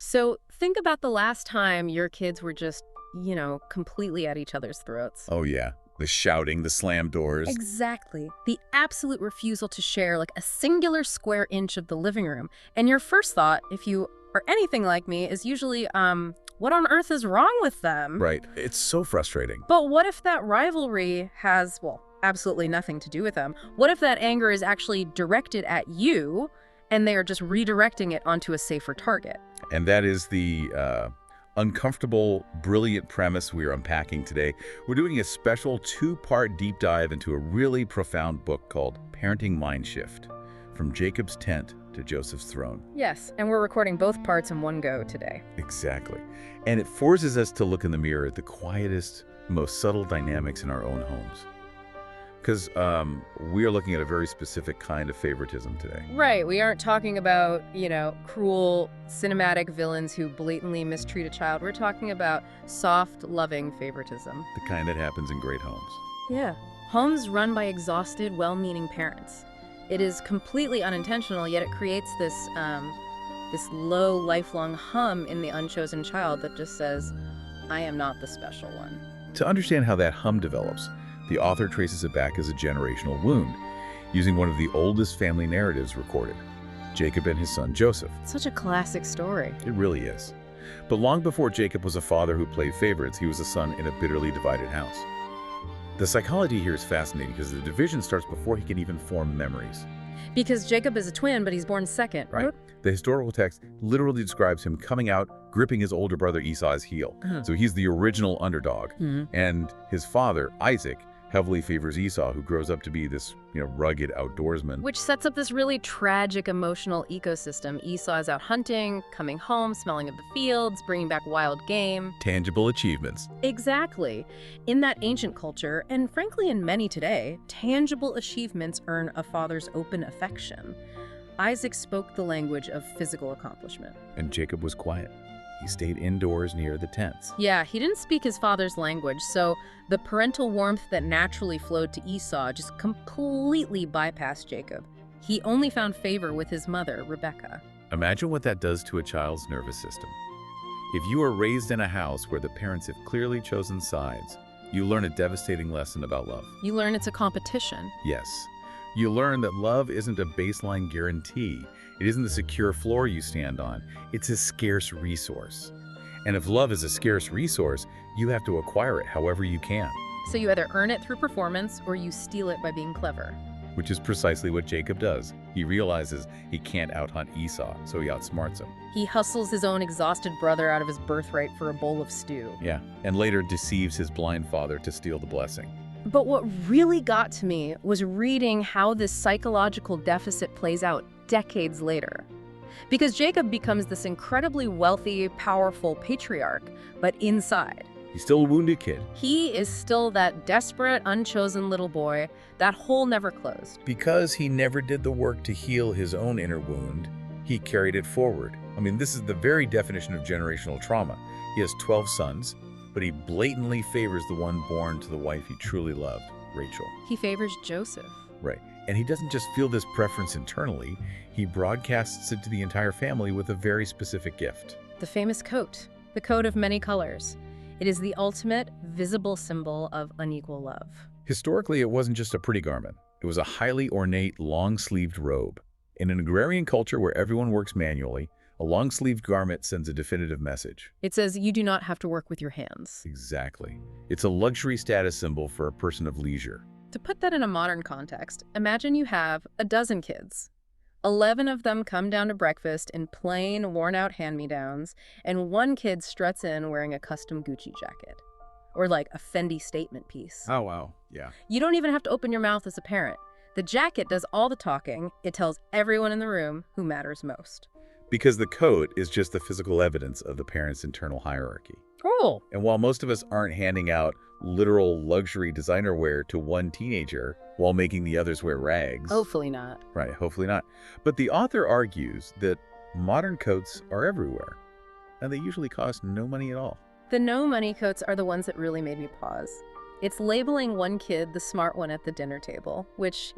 So think about the last time your kids were just, completely at each other's throats. Oh, yeah. The shouting, the slam doors. Exactly. The absolute refusal to share like a singular square inch of the living room. And your first thought, if you are anything like me, is usually, what on earth is wrong with them? Right. It's so frustrating. But what if that rivalry has, well, absolutely nothing to do with them? What if that anger is actually directed at you and they are just redirecting it onto a safer target? And that is the uncomfortable, brilliant premise we are unpacking today. We're doing a special 2-part deep dive into a really profound book called Parenting MINDSHIFT, From Jacob's Tent to Joseph's Throne. Yes, and we're recording both parts in one go today. Exactly. And it forces us to look in the mirror at the quietest, most subtle dynamics in our own homes. Because we are looking at a very specific kind of favoritism today. Right, we aren't talking about, cruel, cinematic villains who blatantly mistreat a child. We're talking about soft, loving favoritism. The kind that happens in great homes. Yeah. Homes run by exhausted, well-meaning parents. It is completely unintentional, yet it creates this low, lifelong hum in the unchosen child that just says, I am not the special one. To understand how that hum develops, the author traces it back as a generational wound, using one of the oldest family narratives recorded, Jacob and his son Joseph. Such a classic story. It really is. But long before Jacob was a father who played favorites, he was a son in a bitterly divided house. The psychology here is fascinating because the division starts before he can even form memories. Because Jacob is a twin, but he's born second, right? The historical text literally describes him coming out, gripping his older brother Esau's heel. So he's the original underdog. And his father, Isaac, heavily favors Esau, who grows up to be this, rugged outdoorsman. Which sets up this really tragic emotional ecosystem. Esau is out hunting, coming home, smelling of the fields, bringing back wild game. Tangible achievements. Exactly. In that ancient culture, and frankly in many today, tangible achievements earn a father's open affection. Isaac spoke the language of physical accomplishment. And Jacob was quiet. He stayed indoors near the tents. Yeah, he didn't speak his father's language, so the parental warmth that naturally flowed to Esau just completely bypassed Jacob. He only found favor with his mother, Rebecca. Imagine what that does to a child's nervous system. If you are raised in a house where the parents have clearly chosen sides, you learn a devastating lesson about love. You learn it's a competition. Yes. You learn that love isn't a baseline guarantee. It isn't the secure floor you stand on. It's a scarce resource. And if love is a scarce resource, you have to acquire it however you can. So you either earn it through performance or you steal it by being clever. Which is precisely what Jacob does. He realizes he can't outhunt Esau, so he outsmarts him. He hustles his own exhausted brother out of his birthright for a bowl of stew. Yeah, and later deceives his blind father to steal the blessing. But what really got to me was reading how this psychological deficit plays out decades later. Because Jacob becomes this incredibly wealthy, powerful patriarch, but inside, he's still a wounded kid. he is still that desperate, unchosen little boy. That hole never closed. Because he never did the work to heal his own inner wound, he carried it forward. I mean, this is the very definition of generational trauma. He has 12 sons, but he blatantly favors the one born to the wife he truly loved, Rachel. He favors Joseph. Right. And he doesn't just feel this preference internally, he broadcasts it to the entire family with a very specific gift. The famous coat, the coat of many colors. It is the ultimate visible symbol of unequal love. Historically, it wasn't just a pretty garment. It was a highly ornate, long-sleeved robe. In an agrarian culture where everyone works manually, a long-sleeved garment sends a definitive message. It says you do not have to work with your hands. Exactly. It's a luxury status symbol for a person of leisure. To put that in a modern context, imagine you have a dozen kids. 11 of them come down to breakfast in plain, worn-out hand-me-downs, and one kid struts in wearing a custom Gucci jacket. Or like a Fendi statement piece. Oh, wow. Yeah. You don't even have to open your mouth as a parent. The jacket does all the talking. It tells everyone in the room who matters most. Because the coat is just the physical evidence of the parent's internal hierarchy. Cool. And while most of us aren't handing out literal luxury designer wear to one teenager while making the others wear rags. Hopefully not. Right, hopefully not. But the author argues that modern coats are everywhere, and they usually cost no money at all. The no money coats are the ones that really made me pause. It's labeling one kid the smart one at the dinner table, which,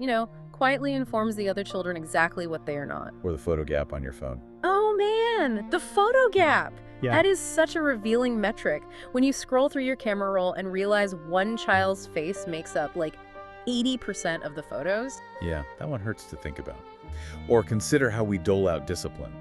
quietly informs the other children exactly what they are not. Or the photo gap on your phone. Oh man, the photo gap. Yeah. That is such a revealing metric. When you scroll through your camera roll and realize one child's face makes up like 80% of the photos. Yeah, that one hurts to think about. Or consider how we dole out discipline.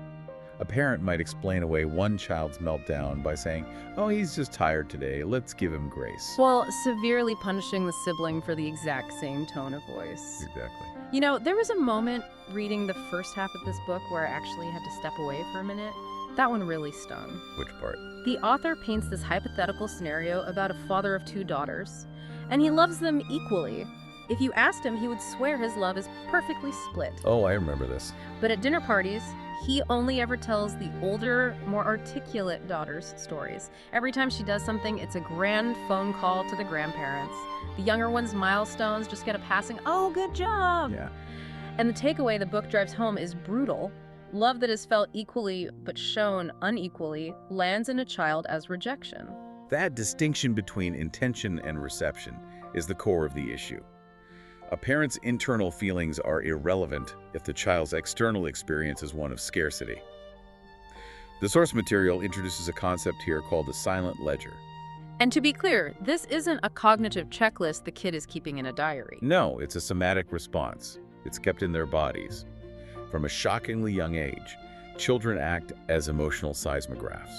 A parent might explain away one child's meltdown by saying, "Oh, he's just tired today. Let's give him grace." While severely punishing the sibling for the exact same tone of voice. Exactly. You know, there was a moment reading the first half of this book where I actually had to step away for a minute. That one really stung. Which part? The author paints this hypothetical scenario about a father of 2 daughters, and he loves them equally. If you asked him, he would swear his love is perfectly split. Oh, I remember this. But at dinner parties, he only ever tells the older, more articulate daughter's stories. Every time she does something, it's a grand phone call to the grandparents. The younger one's milestones just get a passing, "Oh, good job." Yeah. And the takeaway the book drives home is brutal. Love that is felt equally but shown unequally lands in a child as rejection. That distinction between intention and reception is the core of the issue. A parent's internal feelings are irrelevant if the child's external experience is one of scarcity. The source material introduces a concept here called the silent ledger. And to be clear, this isn't a cognitive checklist the kid is keeping in a diary. No, it's a somatic response. It's kept in their bodies. From a shockingly young age, children act as emotional seismographs.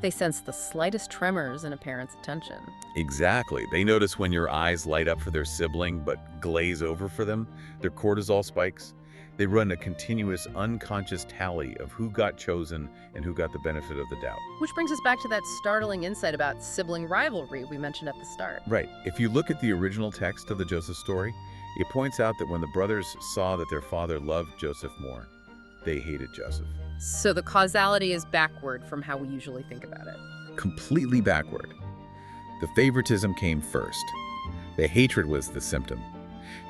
They sense the slightest tremors in a parent's attention. Exactly. They notice when your eyes light up for their sibling but glaze over for them, their cortisol spikes. They run a continuous unconscious tally of who got chosen and who got the benefit of the doubt. Which brings us back to that startling insight about sibling rivalry we mentioned at the start. Right. If you look at the original text of the Joseph story, it points out that when the brothers saw that their father loved Joseph more, they hated Joseph. So the causality is backward from how we usually think about it. Completely backward. The favoritism came first. The hatred was the symptom.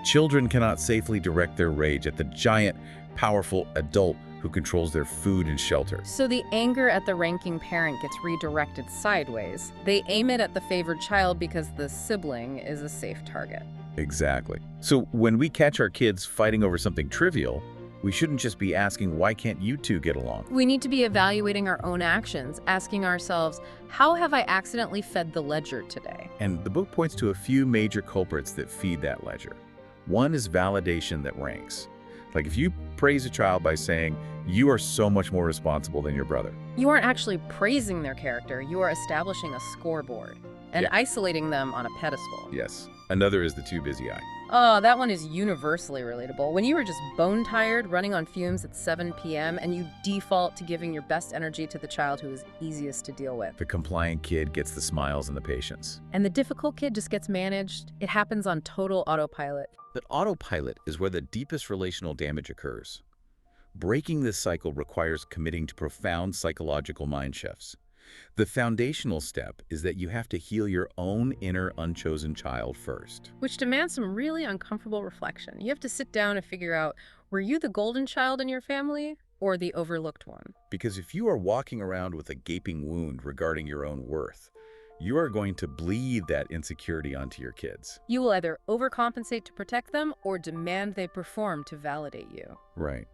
Children cannot safely direct their rage at the giant, powerful adult who controls their food and shelter. So the anger at the ranking parent gets redirected sideways. They aim it at the favored child because the sibling is a safe target. Exactly. So when we catch our kids fighting over something trivial, we shouldn't just be asking, "Why can't you two get along?" We need to be evaluating our own actions, asking ourselves, how have I accidentally fed the ledger today? And the book points to a few major culprits that feed that ledger. One is validation that ranks. Like if you praise a child by saying, "You are so much more responsible than your brother." You aren't actually praising their character, you are establishing a scoreboard and Yeah. isolating them on a pedestal. Yes. Another is the too busy eye. Oh, that one is universally relatable. When you are just bone tired, running on fumes at 7 p.m., and you default to giving your best energy to the child who is easiest to deal with. The compliant kid gets the smiles and the patience. And the difficult kid just gets managed. It happens on total autopilot. That autopilot is where the deepest relational damage occurs. Breaking this cycle requires committing to profound psychological mind shifts. The foundational step is that you have to heal your own inner unchosen child first. Which demands some really uncomfortable reflection. You have to sit down and figure out, were you the golden child in your family or the overlooked one? Because if you are walking around with a gaping wound regarding your own worth, you are going to bleed that insecurity onto your kids. You will either overcompensate to protect them or demand they perform to validate you. Right.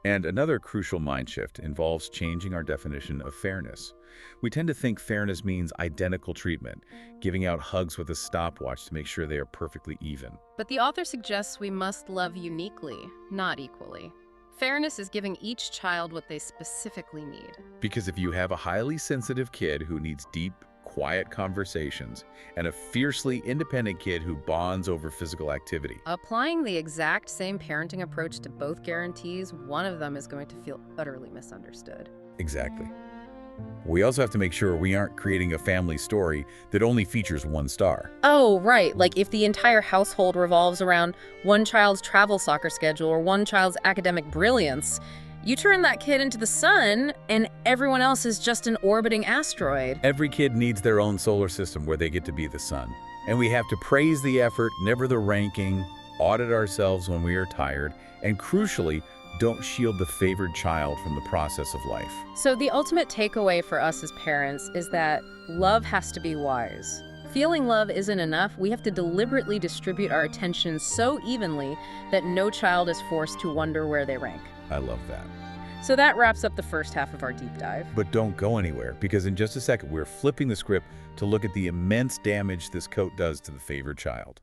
And another crucial mind shift involves changing our definition of fairness. We tend to think fairness means identical treatment, giving out hugs with a stopwatch to make sure they are perfectly even. But the author suggests we must love uniquely, not equally. Fairness is giving each child what they specifically need. Because if you have a highly sensitive kid who needs deep, quiet conversations and a fiercely independent kid who bonds over physical activity, Applying the exact same parenting approach to both guarantees one of them is going to feel utterly misunderstood. exactly. We also have to make sure we aren't creating a family story that only features one star. Oh, right. Like if the entire household revolves around one child's travel soccer schedule or one child's academic brilliance, you turn that kid into the sun and everyone else is just an orbiting asteroid. Every kid needs their own solar system where they get to be the sun. And we have to praise the effort, never the ranking, audit ourselves when we are tired, and crucially, don't shield the favored child from the process of life. So the ultimate takeaway for us as parents is that love has to be wise. Feeling love isn't enough. We have to deliberately distribute our attention so evenly that no child is forced to wonder where they rank. I love that. So that wraps up the first half of our deep dive. But don't go anywhere, because in just a second, we're flipping the script to look at the immense damage this coat does to the favored child.